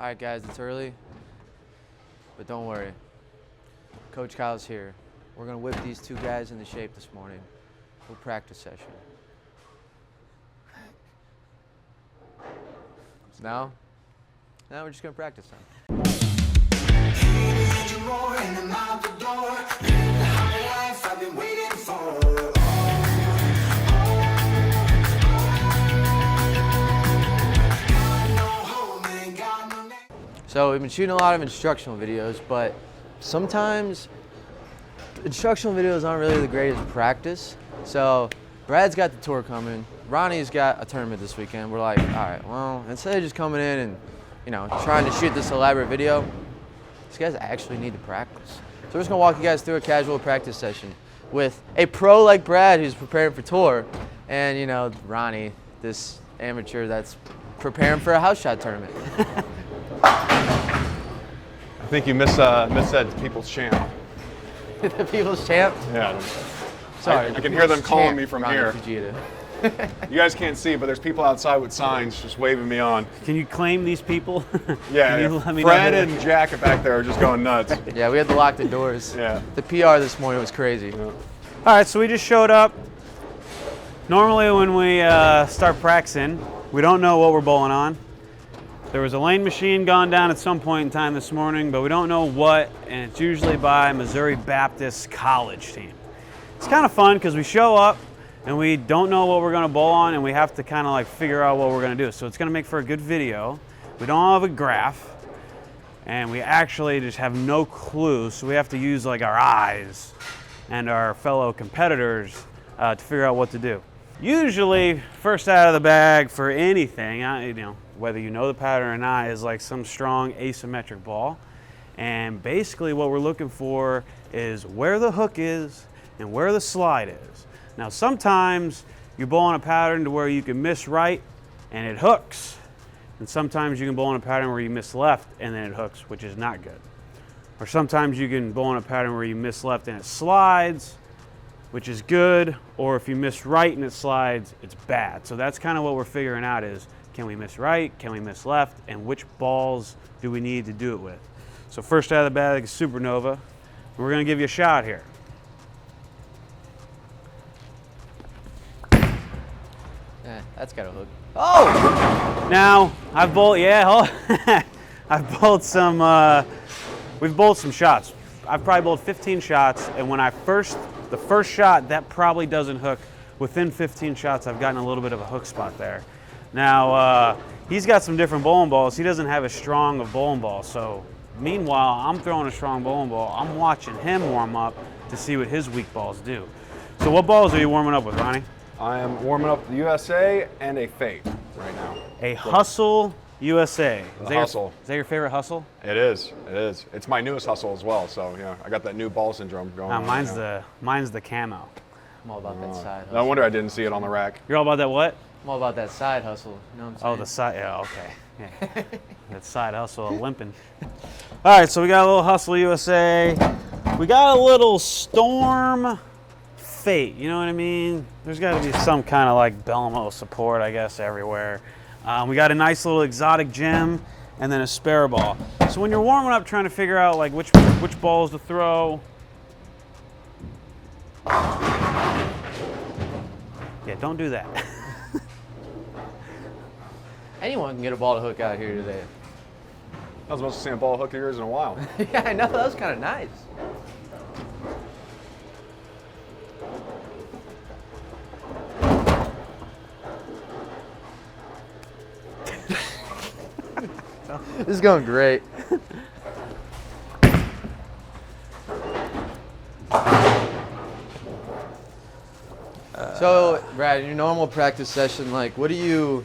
All right, guys, it's early, but don't worry. Coach Kyle's here. We're gonna whip these two guys into shape this morning. We'll practice session. So now we're just gonna practice now. So we've been shooting a lot of instructional videos, but sometimes instructional videos aren't really the greatest practice. So Brad's got the tour coming. Ronnie's got a tournament this weekend. We're like, all right, well, instead of just coming in and, trying to shoot this elaborate video, these guys actually need to practice. So we're just gonna walk you guys through a casual practice session with a pro like Brad who's preparing for tour, and Ronnie, this amateur that's preparing for a house shot tournament. I think you missaid People's Champ. The People's Champ? Yeah. Sorry. I can hear them calling me from Ronnie here. Fujita. You guys can't see, but there's people outside with signs just waving me on. Can you claim these people? Yeah, Fred and Jack back there are just going nuts. Yeah, we had to lock the doors. Yeah. The PR this morning was crazy. Yeah. All right, so we just showed up. Normally when we start practicing, we don't know what we're bowling on. There was a lane machine gone down at some point in time this morning, but we don't know what, and it's usually by Missouri Baptist College team. It's kind of fun because we show up and we don't know what we're going to bowl on, and we have to kind of like figure out what we're going to do. So it's going to make for a good video. We don't have a graph, and we actually just have no clue, so we have to use like our eyes and our fellow competitors to figure out what to do. Usually, first out of the bag for anything, whether you know the pattern or not, is like some strong asymmetric ball. And basically what we're looking for is where the hook is and where the slide is. Now sometimes you bowl on a pattern to where you can miss right and it hooks. And sometimes you can bowl on a pattern where you miss left and then it hooks, which is not good. Or sometimes you can bowl on a pattern where you miss left and it slides, which is good. Or if you miss right and it slides, it's bad. So that's kind of what we're figuring out is, can we miss right, can we miss left, and which balls do we need to do it with? So first out of the bag is Supernova. We're gonna give you a shot here. That's got a hook. Oh! Now, I've bowled, I've bowled some, we've bowled some shots. I've probably bowled 15 shots, and when the first shot, that probably doesn't hook. Within 15 shots, I've gotten a little bit of a hook spot there. Now, he's got some different bowling balls. He doesn't have as strong of bowling balls, so meanwhile, I'm throwing a strong bowling ball. I'm watching him warm up to see what his weak balls do. So what balls are you warming up with, Ronnie? I am warming up the USA and a Fate right now. A Hustle USA. Hustle. Is that your favorite Hustle? It is. It is. It's my newest Hustle as well. So I got that new ball syndrome going on. Mine's the camo. I'm all about that side hustle. No wonder I didn't see it on the rack. You're all about that what? I'm all about that side hustle. You know what I'm saying? Oh, the side. Yeah, okay. Yeah. That side hustle, limping. All right, so we got a little Hustle USA. We got a little Storm Fate. You know what I mean? There's got to be some kind of like Belmo support, I guess, everywhere. We got a nice little exotic gem and then a spare ball. So when you're warming up, trying to figure out like which balls to throw. Yeah, don't do that. Anyone can get a ball to hook out here today. I was supposed to see a ball hook of yours in a while. Yeah, I know. That was kind of nice. This is going great. So, Brad, in your normal practice session, like, how do you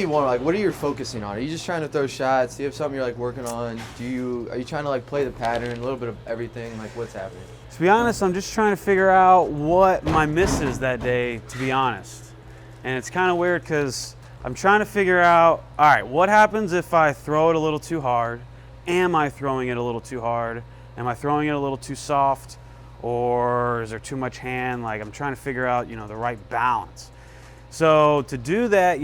want, like, what are you focusing on? Are you just trying to throw shots? Do you have something you're, like, working on? Are you trying to, like, play the pattern, a little bit of everything? Like, what's happening? To be honest, I'm just trying to figure out what my miss is that day, to be honest. And it's kind of weird because I'm trying to figure out, all right, what happens if I throw it a little too hard? Am I throwing it a little too hard? Am I throwing it a little too soft? Or is there too much hand? Like, I'm trying to figure out, the right balance. So to do that,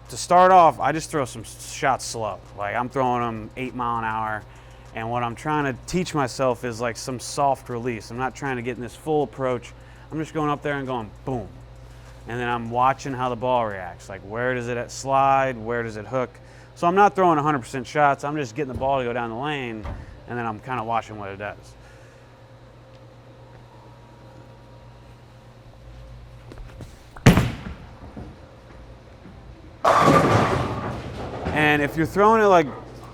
to start off, I just throw some shots slow. Like I'm throwing them 8 mile an hour. And what I'm trying to teach myself is like some soft release. I'm not trying to get in this full approach. I'm just going up there and going boom. And then I'm watching how the ball reacts. Like where does it slide? Where does it hook? So I'm not throwing 100% shots. I'm just getting the ball to go down the lane. And then I'm kind of watching what it does. And if you're throwing it like,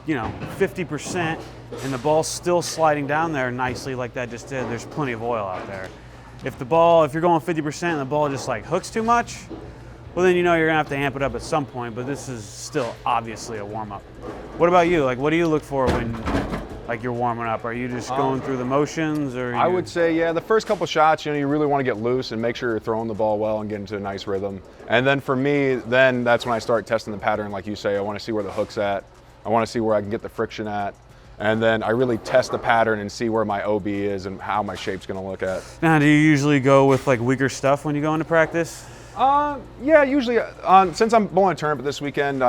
50% and the ball's still sliding down there nicely like that just did, there's plenty of oil out there. If you're going 50% and the ball just like hooks too much, well then you're gonna have to amp it up at some point, but this is still obviously a warm-up. What about you? Like what do you look for when you're warming up? Are you just going through the motions, or? I would say, yeah, the first couple shots, you really want to get loose and make sure you're throwing the ball well and get into a nice rhythm. And then for me, that's when I start testing the pattern, like you say. I want to see where the hook's at. I want to see where I can get the friction at. And then I really test the pattern and see where my OB is and how my shape's going to look at. Now, do you usually go with like weaker stuff when you go into practice? Yeah, usually. Since I'm bowling a tournament this weekend,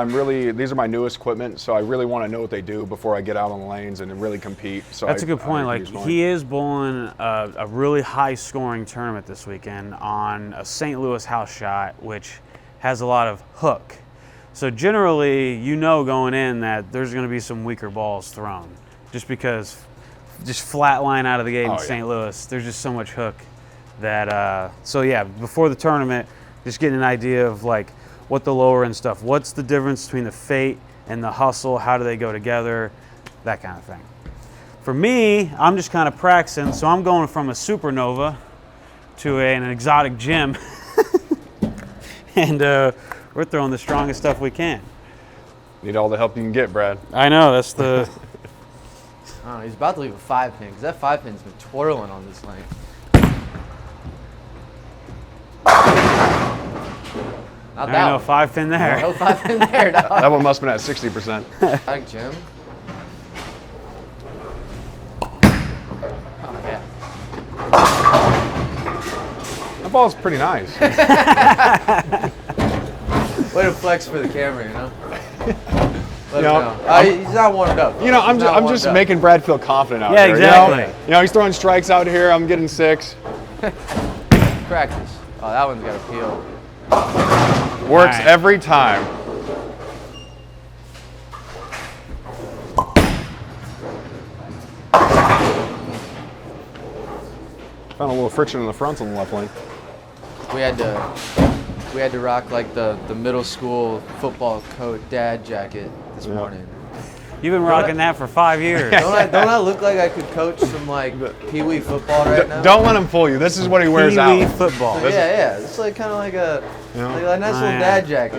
these are my newest equipment, so I really want to know what they do before I get out on the lanes and really compete. So that's a good point. Like he is bowling a really high-scoring tournament this weekend on a St. Louis house shot, which has a lot of hook. So generally, going in that there's going to be some weaker balls thrown, just because, flat line out of the gate in St. Louis, there's just so much hook that. So yeah, before the tournament, just getting an idea of like what the lower end stuff, what's the difference between the fate and the hustle, how do they go together, that kind of thing. For me, I'm just kind of practicing, so I'm going from a supernova to an exotic gym, and we're throwing the strongest stuff we can. Need all the help you can get, Brad. I know, that's the... I don't know, he's about to leave a 5-pin, because that 5-pin's been twirling on this lane. Not there ain't no 5-pin there. No 5-pin there, dog. That one must have been at 60%. Like Jim. Oh, yeah. That ball's pretty nice. Way to flex for the camera, Let him know, know. He's not warmed up. I'm just making Brad feel confident out there. Yeah, exactly. He's throwing strikes out here. I'm getting 6. Practice. Oh, that one's got a peel. Works every time. Found a little friction in the fronts on the left lane. We had to rock like the middle school football coat dad jacket this morning. You've been rocking that for 5 years. Don't I look like I could coach some like Pee-wee football right now? Don't let him fool you. This is what he wears out. Pee-wee football. Yeah. It's like kind of like a nice little dad jacket,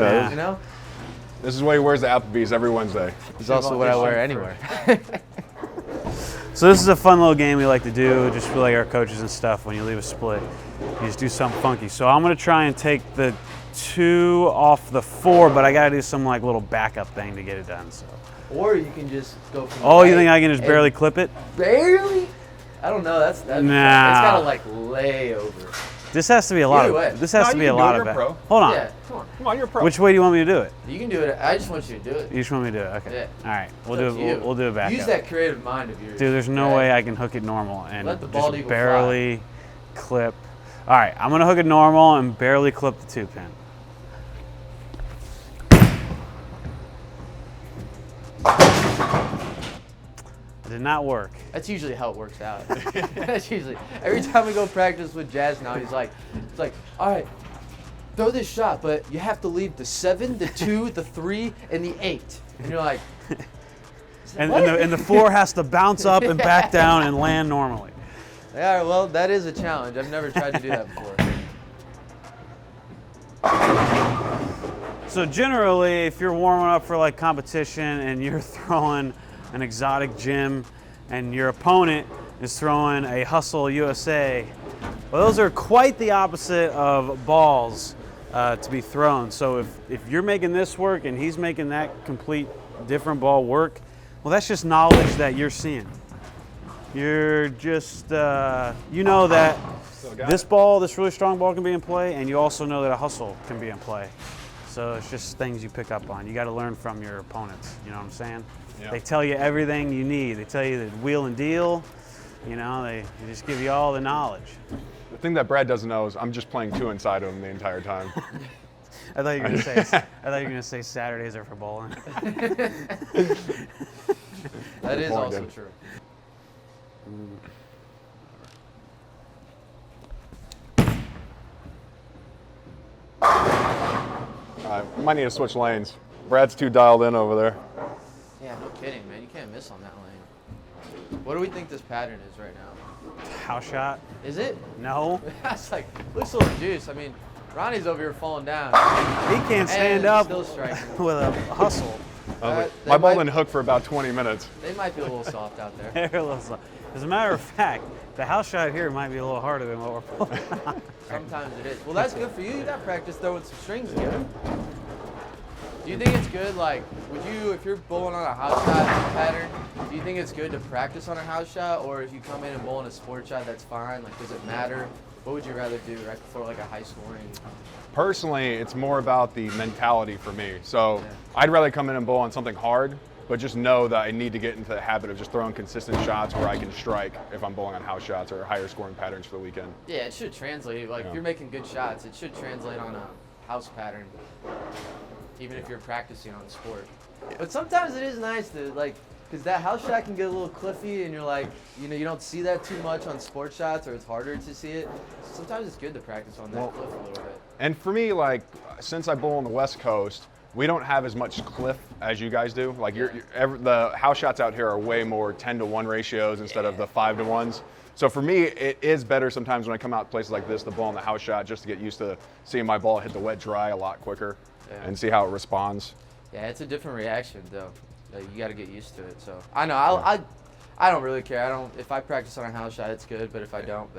This is what he wears at Applebee's every Wednesday. It's also what I wear anywhere. So this is a fun little game we like to do, just for like our coaches and stuff. When you leave a split, you just do something funky. So I'm gonna try and take the 2 off the 4, but I gotta do some like little backup thing to get it done. So. Or you can just go from Oh, you think I can just barely clip it? Barely? I don't know. That's nah. It's gotta like lay over. This has to be a lot Either way. of. This has to be a lot of. You're pro. Hold on. Yeah, Come on, you're a pro. Which way do you want me to do it? You can do it. I just want you to do it. You just want me to do it? Okay. Yeah. All right. We'll It's do up it. to you. We'll do it back. Use that creative mind of yours. Dude, there's no way I can hook it normal and Let the bald just eagle barely clip. All right, I'm gonna hook it normal and barely clip the 2-pin. It did not work. That's usually how it works out. That's usually every time we go practice with Jazz now. It's like, all right, throw this shot, but you have to leave the 7, the 2, the 3, and the 8. And you're like, and the 4 has to bounce up and back down and land normally. Yeah, well, that is a challenge. I've never tried to do that before. So generally, if you're warming up for like competition and you're throwing an exotic gym and your opponent is throwing a Hustle USA, well, those are quite the opposite of balls to be thrown. So if you're making this work and he's making that complete different ball work, well, that's just knowledge that you're seeing. You're just, you know that this ball, this really strong ball can be in play, and you also know that a hustle can be in play. So it's just things you pick up on. You got to learn from your opponents. You know what I'm saying? Yeah. They tell you everything you need. They tell you the wheel and deal. You know, they just give you all the knowledge. The thing that Brad doesn't know is I'm just playing 2 inside of him the entire time. I thought you were gonna say Saturdays are for bowling. That is point, also dude. true. We might need to switch lanes. Brad's too dialed in over there. Yeah, no kidding, man. You can't miss on that lane. What do we think this pattern is right now? House shot? Is it? No. That's like, looks a little juice. I mean, Ronnie's over here falling down. He can't stand And up still striking. with a hustle. My they ball might- didn't hook for about 20 minutes. They might be a little soft out there. They're a little slow. As a matter of fact, the house shot here might be a little harder than what we're pulling on. Sometimes it is. Well, that's good for you. You got practice throwing some strings together. Do you think it's good, like, would you, if you're bowling on a house shot pattern, do you think it's good to practice on a house shot, or if you come in and bowl on a sport shot, that's fine? Like, does it matter? What would you rather do, right before like a high scoring? Personally, it's more about the mentality for me. So I'd rather come in and bowl on something hard, but just know that I need to get into the habit of just throwing consistent shots where I can strike if I'm bowling on house shots or higher scoring patterns for the weekend. Yeah, it should translate. Like, if you're making good shots, it should translate on a house pattern, even if you're practicing on sport. But sometimes it is nice to, like, because that house shot can get a little cliffy, and you're like, you know, you don't see that too much on sport shots, or it's harder to see it. Sometimes it's good to practice on that cliff a little bit. And for me, like, since I bowl on the West Coast, we don't have as much cliff as you guys do. Like, the house shots out here are way more 10-to-1 ratios instead of the 5-to-1s. So for me, it is better sometimes when I come out places like this to bowl on the house shot, just to get used to seeing my ball hit the wet dry a lot quicker and see how it responds. Yeah, it's a different reaction, though. You got to get used to it. So I know I don't really care. If I practice on a house shot, it's good. But if I don't,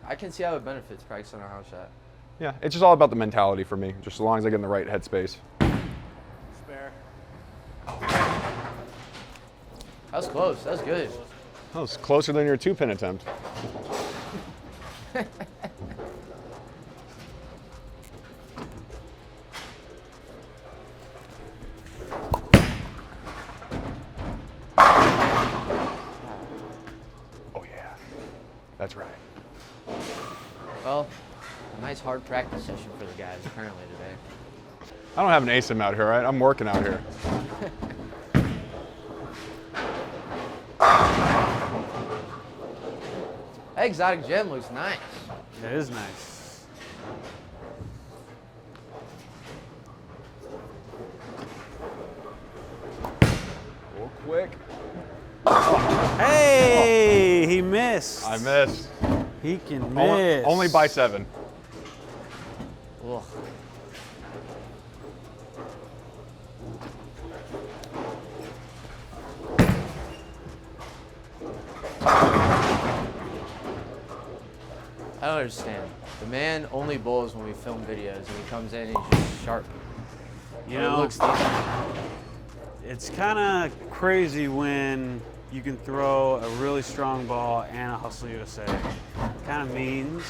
I can see how it benefits practice on a house shot. Yeah, it's just all about the mentality for me. Just as long as I get in the right headspace. Spare. That was close. That was good. That was closer than your 2-pin attempt. Oh yeah, that's right. Well, a nice hard practice session for the guys apparently today. I don't have an ASIM out here, right? I'm working out here. That exotic gem looks nice. It is nice. Real quick. Hey, he missed. I missed. He can miss. Only by 7. Ugh. I don't understand. The man only bowls when we film videos, and he comes in and he's just sharp. You It know, looks decent. it's kind of crazy when you can throw a really strong ball and a Hustle USA. Kind of means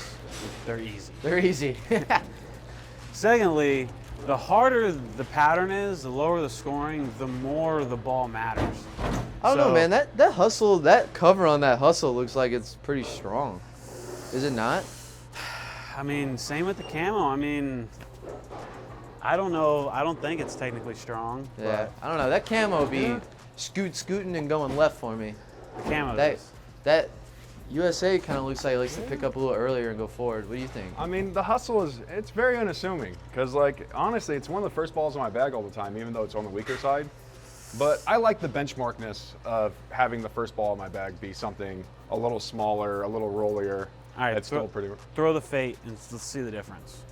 they're easy. They're easy. Secondly, the harder the pattern is, the lower the scoring, the more the ball matters. I don't know, man. That hustle, that cover on that hustle looks like it's pretty strong. Is it not? I mean, same with the camo. I mean, I don't know. I don't think it's technically strong. Yeah. I don't know. That camo be scooting and going left for me. But the camo That is. that USA kind of looks like it likes to pick up a little earlier and go forward. What do you think? I mean, the hustle it's very unassuming because, like, honestly, it's one of the first balls in my bag all the time, even though it's on the weaker side. But I like the benchmarkness of having the first ball in my bag be something a little smaller, a little rollier. All right, It's still pretty. Throw the fate and let's see the difference.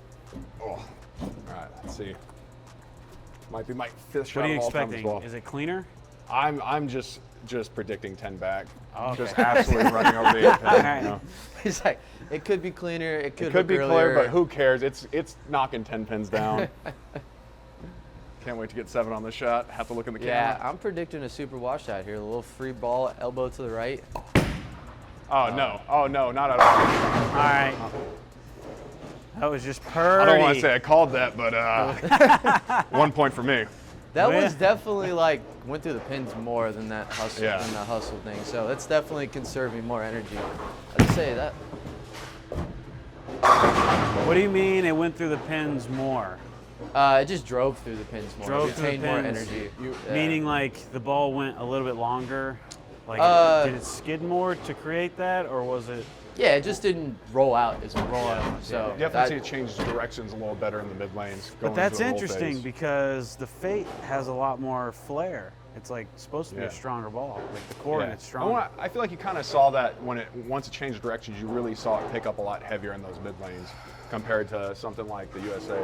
Oh. All right, let's see. Might be my 5th shot What are you of all time as expecting? well. Is it cleaner? I'm just predicting 10 back. Oh, okay. Just absolutely running over the 8-pin. All right. You know? He's like, it could be cleaner. It could, It could be hook clear, earlier. but who cares? It's knocking 10 pins down. Can't wait to get 7 on this shot. Have to look in the camera. Yeah, I'm predicting a super washout here. A little free ball, elbow to the right. Oh no! Oh no! Not at all. All right. That was just purdy. I don't want to say I called that, but 1 point for me. That Oh, yeah. was definitely like went through the pins more than that hustle Yeah. than the hustle thing. So that's definitely conserving more energy. I'd say that. What do you mean it went through the pins more? It just drove through the pins more. Drove It through the retained more pins. energy. Meaning like the ball went a little bit longer? Like did it skid more to create that, or was it? Yeah, it just didn't roll out as much. So You definitely see it change directions a little better in the mid lanes. But that's interesting because the Fate has a lot more flair. It's like supposed to be a stronger ball. Like the core and it's stronger. I feel like you kind of saw that once it changed directions, you really saw it pick up a lot heavier in those mid lanes compared to something like the USA.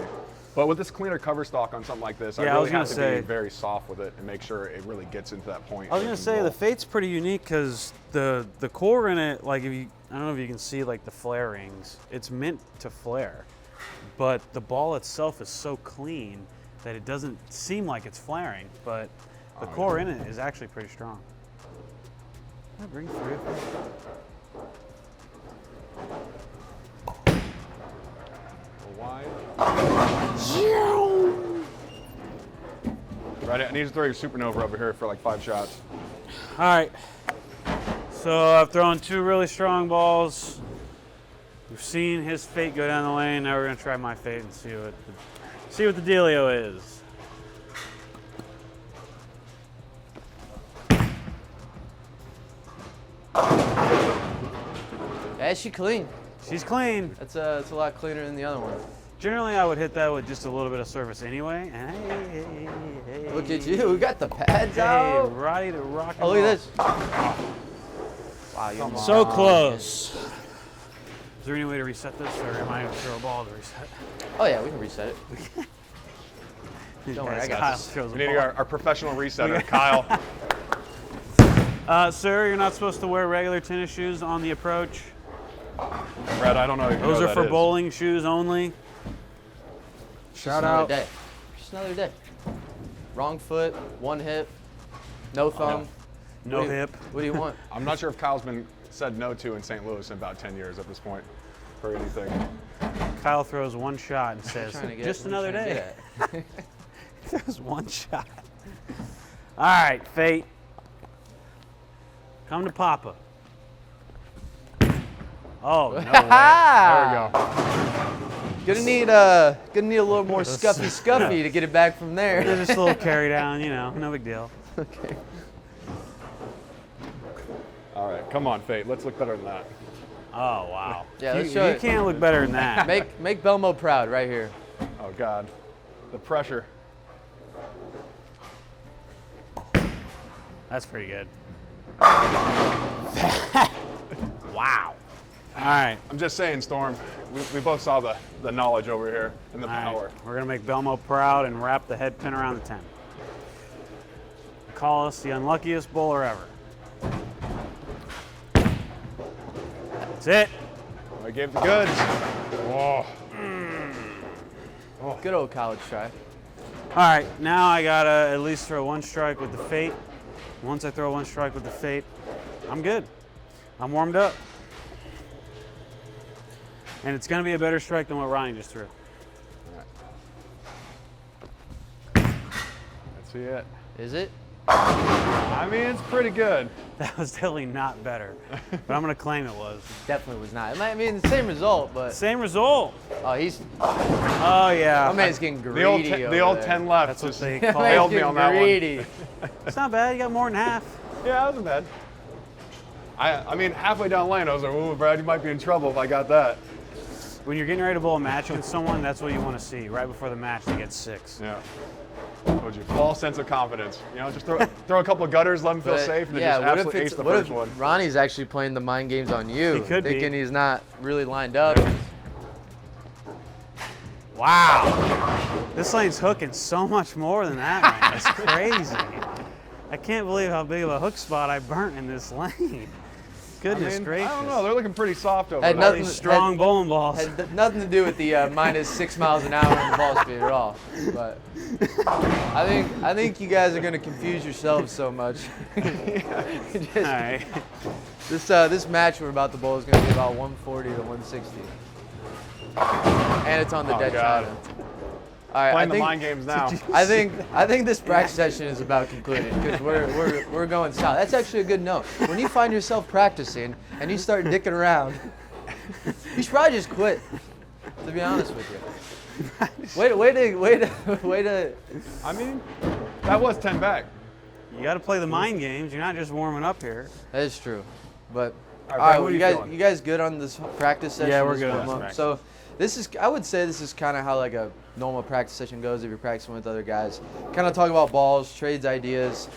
But with this cleaner cover stock on something like this, I really have to be very soft with it and make sure it really gets into that point. I was gonna say the Fate's pretty unique because the core in it, like I don't know if you can see like the flare rings. It's meant to flare, but the ball itself is so clean that it doesn't seem like it's flaring. But the core in it is actually pretty strong. Can I bring through? Wide. Right, I need to throw your supernova over here for like 5 shots. All right. So I've thrown 2 really strong balls. We've seen his Fate go down the lane. Now we're gonna try my Fate and see what the dealio is. Yeah, she clean. She's clean. It's a lot cleaner than the other one. Generally, I would hit that with just a little bit of surface anyway. And hey, Look at you. We got the pads hey, out. right to rock and Oh, look at roll. this. Wow, you're So close. Is there any way to reset this, or am I going to throw a ball to reset? Oh yeah, we can reset it. Don't worry, I got Kyle this. throws a We need ball. our professional resetter, Kyle. Sir, you're not supposed to wear regular tennis shoes on the approach. Brad, I don't know if you Those know are that for is. bowling shoes only. Shout out. Another day. Just another day. Wrong foot, one hip, no thumb. No What do you- hip. What do you want? I'm not sure if Kyle's been said no to in St. Louis in about 10 years at this point for anything. Kyle throws one shot and says, Trying to get- just what are you another trying day. to get at? There's one shot. All right, Fate. Come to Papa. Oh, no way. There we go. Gonna need a little more scuffy to get it back from there. There's just a little carry down, no big deal. Okay. All right, come on, Fate. Let's look better than that. Oh, wow. Yeah, you, let's show you it. can't look better than that. Make Belmo proud right here. Oh, God. The pressure. That's pretty good. Wow. All right. I'm just saying, Storm, we both saw the knowledge over here and the All right. power. We're going to make Belmo proud and wrap the head pin around the 10. Call us the unluckiest bowler ever. That's it. I gave the goods. Oh, Good old college try. All right, now I got to at least throw one strike with the Fate. Once I throw one strike with the Fate, I'm good. I'm warmed up. And it's going to be a better strike than what Ryan just threw. let's see it. Is it? I mean, it's pretty good. That was definitely not better, but I'm going to claim it was. Definitely was not. It might mean the same result, but Same result. oh, he's Oh, yeah. my man's getting greedy. The old over 10 there. left. That's what just they My call man's it. failed me getting on that one. greedy. It's not bad. You got more than half. Yeah, that wasn't bad. I mean, halfway down the lane, I was like, ooh, Brad, you might be in trouble if I got that. When you're getting ready to bowl a match with someone, that's what you want to see. Right before the match, they get 6. Yeah. Told you, false sense of confidence. Just throw a couple of gutters, let them feel But, safe, and then yeah, just what if absolutely it's ace the what first if one. Ronnie's actually playing the mind games on you, He could be. thinking he's not really lined up. Wow. This lane's hooking so much more than that, man. It's crazy. I can't believe how big of a hook spot I burnt in this lane. Goodness gracious. I don't know. They're looking pretty soft over Had there. All these strong bowling balls. Had nothing to do with the minus 6 miles an hour in the ball speed at all. But I think you guys are going to confuse yourselves so much. Just- All right. this match we're about to bowl is going to be about 140 to 160. And it's on the dead God. China. All right, Playing the mind games now. I think this practice session is about concluded because we're going south. That's actually a good note. When you find yourself practicing and you start dicking around, you should probably just quit. To be honest with you. Way to. I mean, that was 10 back. You got to play the mind games. You're not just warming up here. That is true, but All right, all right, what are you you feeling? guys good on this practice session? Yeah, we're This good on warm this up? practice. So this is, I would say this is kind of how like a normal practice session goes if you're practicing with other guys. Kind of talk about balls, trades, ideas,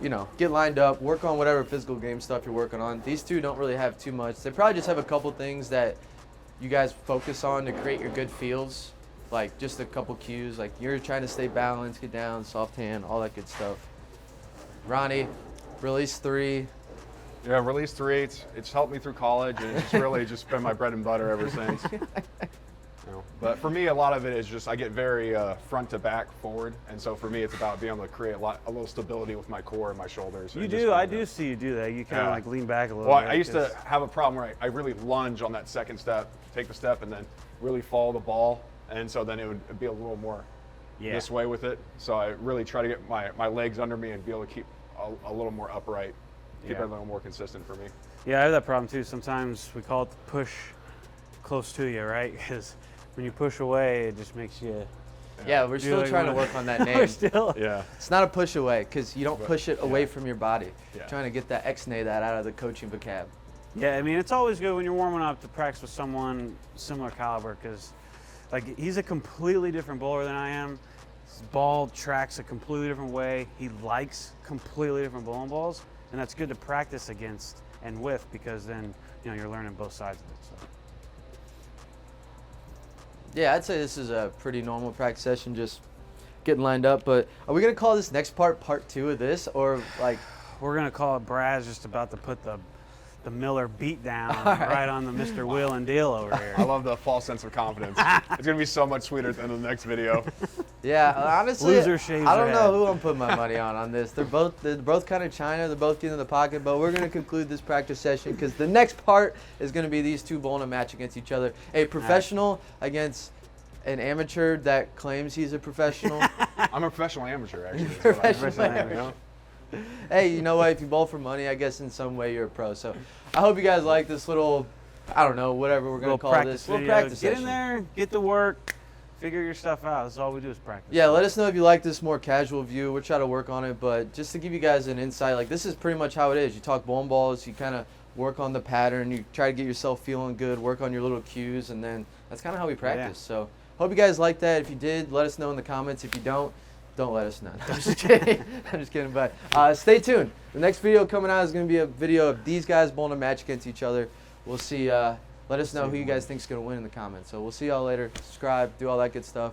you know, get lined up, work on whatever physical game stuff you're working on. These two don't really have too much. They probably just have a couple things that you guys focus on to create your good feels, like just a couple cues, like you're trying to stay balanced, get down, soft hand, all that good stuff. Ronnie, release 3. Yeah, release 3. It's helped me through college, and it's really just been my bread and butter ever since. But for me, a lot of it is just I get very front to back forward, and so for me, it's about being able to create a little stability with my core and my shoulders. You do. I do see you do that. You kind of like lean back a little Well, bit. I used to have a problem where I really lunge on that second step, take the step, and then really follow the ball, and so then it would be a little more this way with it. So I really try to get my legs under me and be able to keep a little more upright, keep it a little more consistent for me. Yeah, I have that problem too. Sometimes we call it the push close to you, right? Because when you push away, it just makes you. Yeah, we're still like trying to one- work on that We're name. still. Yeah. It's not a push away because you don't push it away from your body. Yeah. Trying to get that X-nay that out of the coaching vocab. Yeah, I mean, it's always good when you're warming up to practice with someone similar caliber because, like, he's a completely different bowler than I am. His ball tracks a completely different way. He likes completely different bowling balls, and that's good to practice against and with because then, you know, you're learning both sides of it. So. Yeah, I'd say this is a pretty normal practice session, just getting lined up. But are we gonna call this next part 2 of this, or like? We're gonna call it Brad's just about to put the Miller beat down right on the Mr. Wheel and Deal over here. I love the false sense of confidence. It's gonna be so much sweeter at the end of the next video. Yeah, honestly, Loser shaves I don't their know head. who I'm putting my money on this. They're both kind of China. They're both getting in the pocket. But we're gonna conclude this practice session because the next part is gonna be these two bowling a match against each other. A professional against an amateur that claims he's a professional. I'm a professional amateur, actually. You're a That's what professional I- amateur. Hey, you know what? If you bowl for money, I guess in some way you're a pro. So I hope you guys like this little, I don't know, whatever we're going to Little call practice this. Little video. practice Get session. in there, get to work, figure your stuff out. That's all we do is practice. Yeah, let us know if you like this more casual view. We'll try to work on it. But just to give you guys an insight, like this is pretty much how it is. You talk bowling balls, you kind of work on the pattern, you try to get yourself feeling good, work on your little cues, and then that's kind of how we practice. So hope you guys like that. If you did, let us know in the comments. If you don't let us know. I'm just kidding. I'm just kidding. But stay tuned. The next video coming out is going to be a video of these guys bowling a match against each other. We'll see. Let us know who you guys think is going to win in the comments. So we'll see y'all later. Subscribe, do all that good stuff.